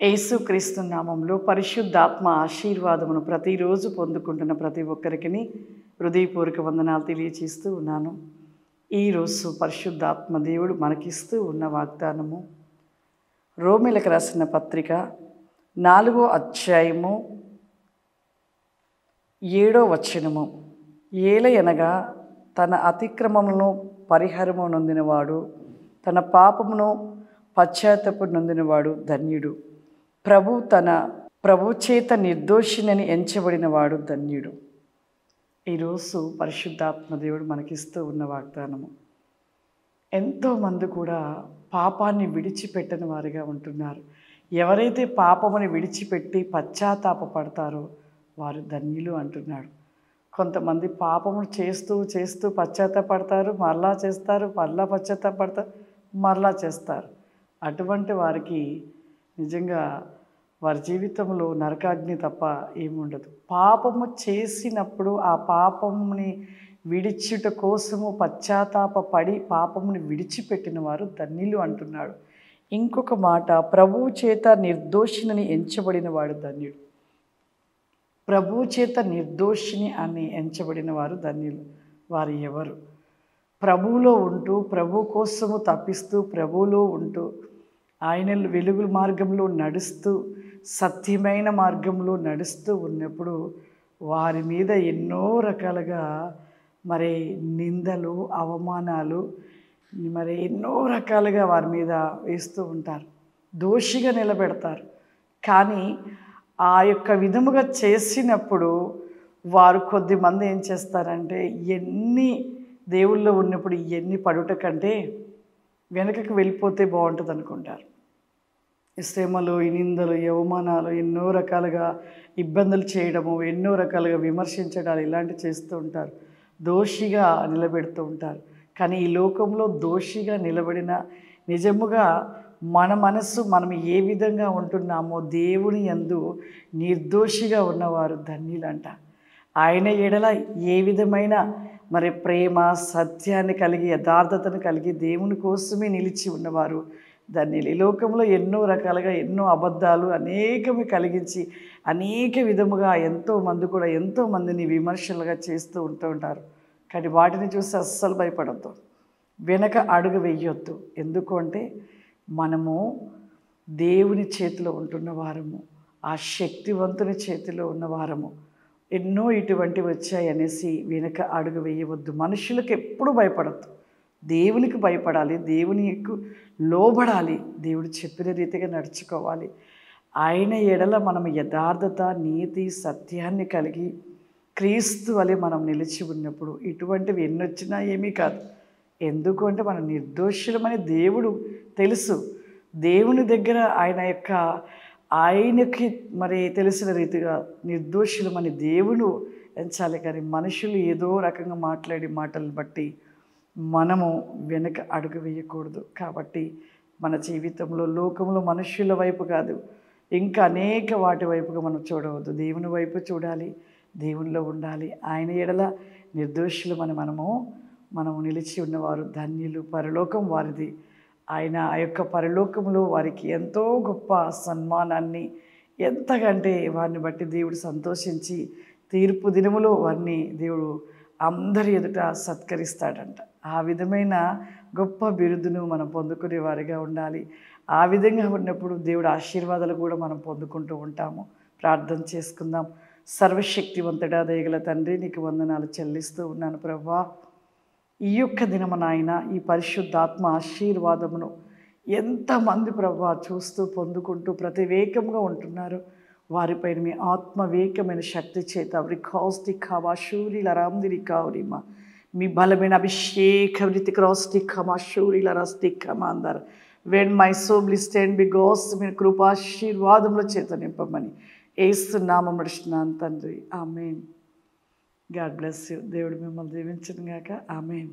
యేసుక్రీస్తు నామంలో పరిశుద్ధాత్మ ఆశీర్వాదమును ప్రతిరోజు పొందుకుంటున్న ప్రతి ఒక్కరికి హృదయపూర్వక వందనాలు తెలియచేస్తూ ఉన్నాను. ఈరోజు పరిశుద్ధాత్మ దేవుడు మనకిస్తూ ఉన్న వాగ్దానము రోమీలకు రాసిన పత్రిక 4వ అధ్యాయము 7వ వచనము. ఏలయనగా తన అతిక్రమములను పరిహారము నొందినవాడు, తన పాపమును పశ్చాత్తాప నొందినవాడు ధన్యుడు. ప్రభు చేత నిర్దోషినని ఎంచబడినవాడు ధన్యుడు. ఈరోజు పరిశుద్ధాత్మ దేవుడు మనకిస్తూ ఉన్న వాగ్దానము. ఎంతోమంది కూడా పాపాన్ని విడిచిపెట్టని వారిగా ఉంటున్నారు. ఎవరైతే పాపముని విడిచిపెట్టి పశ్చాత్తాప పడతారో వారు ధన్యులు అంటున్నాడు. కొంతమంది పాపమును చేస్తూ చేస్తూ పశ్చాత్తాపడతారు, మరలా చేస్తారు, మరలా పశ్చాత్తాపడతారు, మరలా చేస్తారు. అటువంటి వారికి నిజంగా వారి జీవితంలో నరకాగ్ని తప్ప ఏముండదు. పాపము చేసినప్పుడు ఆ పాపముని విడిచుట కోసము పశ్చాత్తాపడి పాపముని విడిచిపెట్టిన వారు ధన్యులు అంటున్నాడు. ఇంకొక మాట, ప్రభువు చేత నిర్దోషిని ఎంచబడిన వాడు ధన్యుడు. ప్రభువు చేత నిర్దోషిని అని ఎంచబడిన వారు ధన్యులు. వారు ఎవరు? ప్రభువులో ఉంటూ ప్రభు కోసము తప్పిస్తూ ప్రభువులో ఉంటూ ఆయన వెలుగు మార్గంలో నడుస్తూ సత్యమైన మార్గంలో నడుస్తూ ఉన్నప్పుడు వారి మీద ఎన్నో రకాలుగా మరి నిందలు, అవమానాలు, మరి ఎన్నో రకాలుగా వారి మీద వేస్తూ ఉంటారు, దోషిగా నిలబెడతారు. కానీ ఆ యొక్క విధముగా చేసినప్పుడు వారు కొద్దిమంది ఏం చేస్తారంటే, ఎన్ని దేవుల్లో ఉన్నప్పుడు ఎన్ని పడుట కంటే వెనకకి వెళ్ళిపోతే బాగుంటుంది అనుకుంటారు. ఈ శ్రమలు, ఈ నిందలు, ఈ అవమానాలు, ఎన్నో రకాలుగా ఇబ్బందులు చేయడము, ఎన్నో రకాలుగా విమర్శించడాలు ఇలాంటివి చేస్తూ ఉంటారు, దోషిగా నిలబెడుతూ ఉంటారు. కానీ ఈ లోకంలో దోషిగా నిలబడిన నిజముగా మన మనస్సు మనం ఏ విధంగా ఉంటున్నామో దేవుని యందు నిర్దోషిగా ఉన్నవారు ధన్యులంట. ఆయన ఎడల ఏ విధమైన మరి ప్రేమ, సత్యాన్ని కలిగి యథార్థతను కలిగి దేవుని కోసమే నిలిచి ఉన్నవారు ధన్యులు. ఈ లోకంలో ఎన్నో రకాలుగా ఎన్నో అబద్ధాలు అనేకమి కలిగించి అనేక విధముగా ఎంతోమందిని విమర్శలుగా చేస్తూ ఉంటారు. కానీ వాటిని చూసి అస్సలు భయపడద్దు, వెనక అడుగు వెయ్యొద్దు. ఎందుకు అంటే మనము దేవుని చేతిలో ఉంటున్న వారము, ఆ శక్తివంతుని చేతిలో ఉన్నవారము. ఎన్నో ఇటువంటివి వచ్చాయి అనేసి వెనక అడుగు వేయవద్దు. మనుషులకు ఎప్పుడు భయపడద్దు, దేవునికి భయపడాలి, దేవునికి లోబడాలి, దేవుడు చెప్పిన రీతిగా నడుచుకోవాలి. ఆయన ఎడల మనం యథార్థత, నీతి, సత్యాన్ని కలిగి క్రీస్తు వలె మనం నిలిచి ఉన్నప్పుడు ఇటువంటివి ఎన్నొచ్చినా ఏమీ కాదు. ఎందుకు అంటే మనం నిర్దోషులమని దేవుడు తెలుసు. దేవుని దగ్గర ఆయనకి మరి తెలిసిన రీతిగా నిర్దోషులమని దేవుడు ఎంచాలి. కానీ మనుషులు ఏదో రకంగా మాట్లాడే మాటలను బట్టి మనము వెనక అడుగు వేయకూడదు. కాబట్టి మన జీవితంలో లోకంలో మనుష్యుల వైపు కాదు, ఇంకా అనేక వాటి వైపుగా మనం చూడవద్దు. దేవుని వైపు చూడాలి, దేవునిలో ఉండాలి. ఆయన ఎడల నిర్దోషులమని మనము నిలిచి ఉన్నవారు ధన్యులు. పరలోకం వారిది. ఆయన ఆ యొక్క పరలోకంలో వారికి ఎంతో గొప్ప సన్మానాన్ని, ఎంతకంటే వారిని బట్టి దేవుడు సంతోషించి తీర్పు దినములో వారిని దేవుడు అందరి ఎదుట సత్కరిస్తాడంట. ఆ విధమైన గొప్ప బిరుదును మనం పొందుకునే వారిగా ఉండాలి. ఆ విధంగా ఉన్నప్పుడు దేవుడు ఆశీర్వాదాలు కూడా మనం పొందుకుంటూ ఉంటాము. ప్రార్థన చేసుకుందాం. సర్వశక్తివంతుడా, దయగల తండ్రి, నీకు వందనాలు చెల్లిస్తూ ఉన్నాను ప్రభువా. ఈ యొక్క దినము నాయన ఈ పరిశుద్ధాత్మ ఆశీర్వాదమును ఎంతమంది ప్రభువా చూస్తూ పొందుకుంటూ ప్రతివేకంగా ఉంటున్నారు. వారిపైన మీ ఆత్మవేకమైన శక్తి చేత రికాస్టి ఖాషూరి లరాందిరి కావురిమ మీ బలమైన అభిషేక వృత్తి క్రాస్టి ఖమాషూరి లరాస్తి ఖమాందర్ when my soul stand because మీ కృపాశీర్వాదముల చేత నింపమని యేసు నామమున నడుస్తున్నాను తండ్రి. ఆమేన్. God bless you. దేవుడు మిమ్మల్ని దీవించును గాక. ఆమేన్.